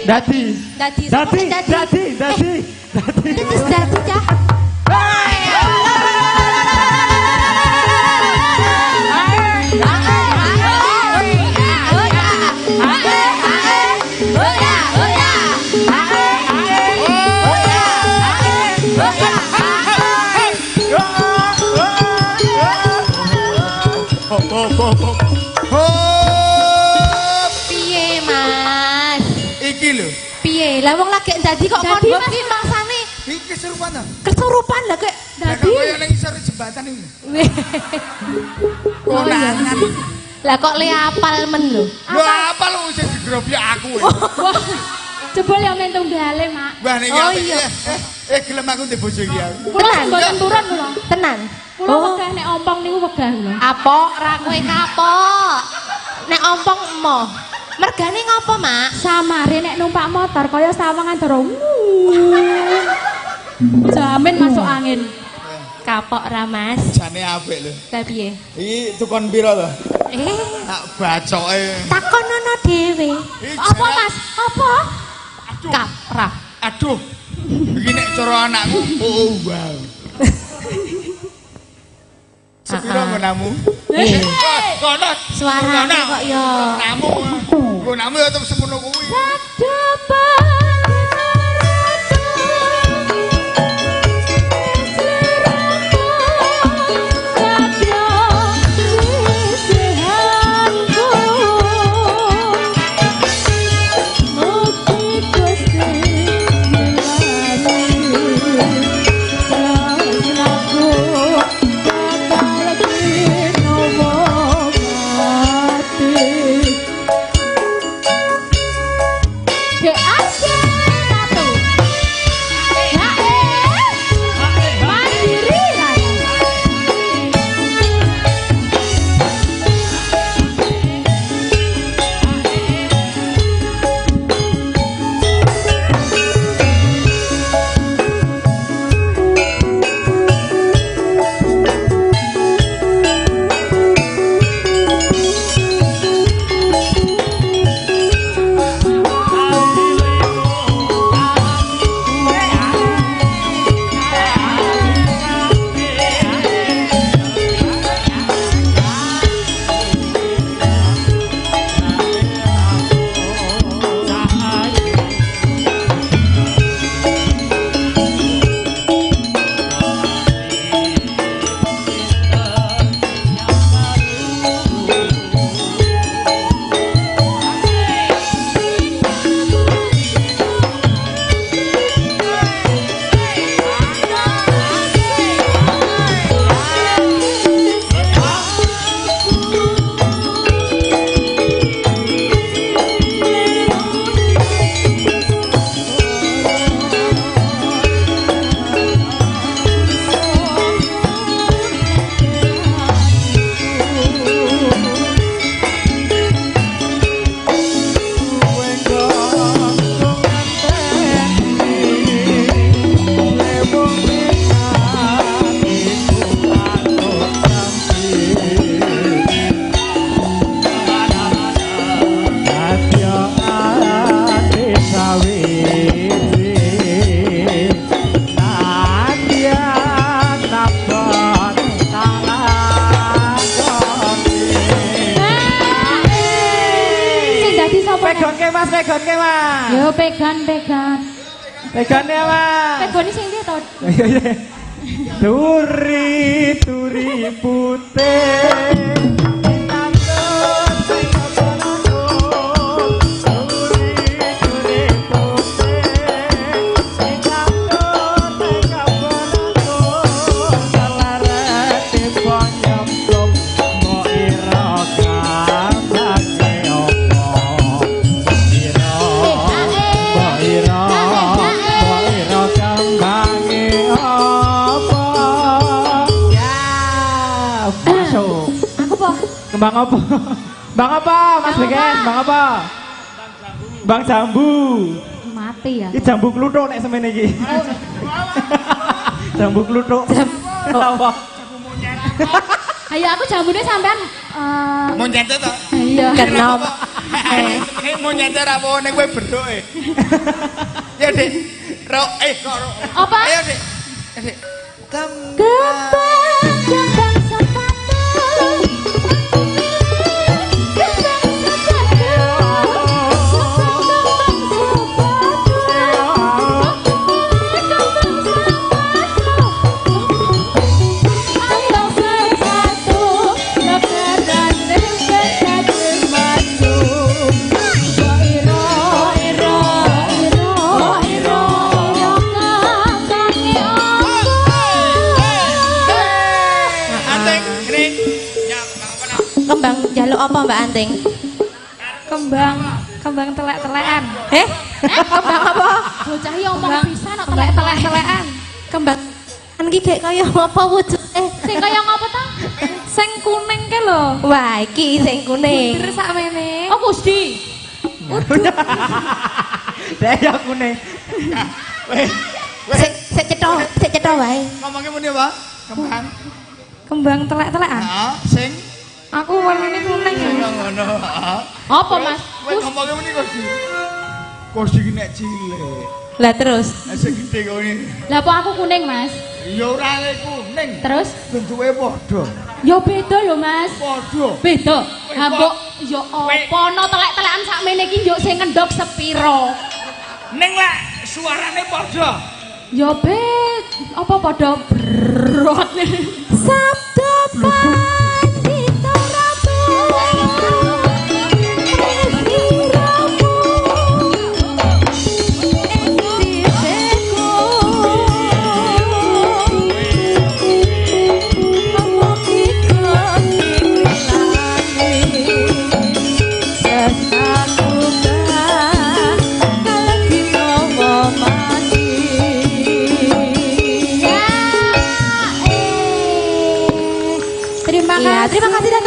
Dadi. Dadi. Dadi. Dadi cah. Piye Mas? Iki lho. Piye? Lah wong lagi dadi kok mondok iki maksane Iki kesurupan ta? kesurupan lah kek Lah dadi. kok koyo ning isor jembatan iki. Konangan. Lah kok le apal men lho. Wah, apa lu sing digrobyok aku. Wah, jebol yang mentung dale, Mak. Wah nek Oh, iki iya. gelem aku ndek bojo iki aku. Kula mboten turun kula. Tenan. Kula wegah nek ompong niku wegah kula. Apok ra kowe kapok. Nek ompong emoh. Mergane ngopo, Mak? Samare nek numpak motor kaya sawangan doro. Jamin masuk angin. Kapok ra, Mas. Jane apik lho. Lah piye? Iki tukon pira to? Tak bacoke. Takonono dhewe. Apa, Mas? Apa? Aduh. Kaprah. Aduh. Iki nek cara anakku. Oh, wow. Sepiro ngonamu? Kono. Suarane kok ya. Namu. Ngonamu ya tetep semono kuwi. pegonke Mas. Yo pegan. Pegane Mas. Pegone sing ndi to? Turi putih. Bang apa? Bang apa? Mas Beken, bang apa? Bang jambu. Mati ya. Iki jambu kluthuk nek semene iki. Jambu kluthuk. Apa? Ayo aku jambune sampean Monyet to? iya. Kenapa? Nek mau nyanyi apa nek kowe berdok e. Ya, Dik. Kok ro. Apa? Ayo, Dik. Dik. Kembang sepatu. Anting, ini. Ya, apa nak? Kembang jaluk apa Mbak Anting? Kembang telek-telekan. Kembang apa? Bocah iki omong pisan kok telek-telekan. Kembang kan ki dek kaya apa wujude? Sing kaya ngopo ta? Sing kuning ke lho. Wah, iki sing kuning. Terus sakmene. Oh, Gusti. Dek ya kuning. Weh. Sik cetha wae. Ngomongnya muni apa? Kembang. Kembang telek-telekan. Heeh, sing Aku warnane kuning ya. ngono. Heeh. Apa, Mas? Kowe ngomongnya muni kursi. Kursi ki nek cilik. Lah terus. Nek sing gede kok ini. Lah kok aku kuning, Mas? Ya ora kuning. Terus Bentuke padha. ya beda lho, Mas. Padha. Beda. Ha mbok ya apa ana telek-telekan sakmene iki yo sing ngendhog sepiro? Ning lek suarane padha. Ya bet apa padha brot. Sabda pandita ratu. Terima kasih. Terima kasih dan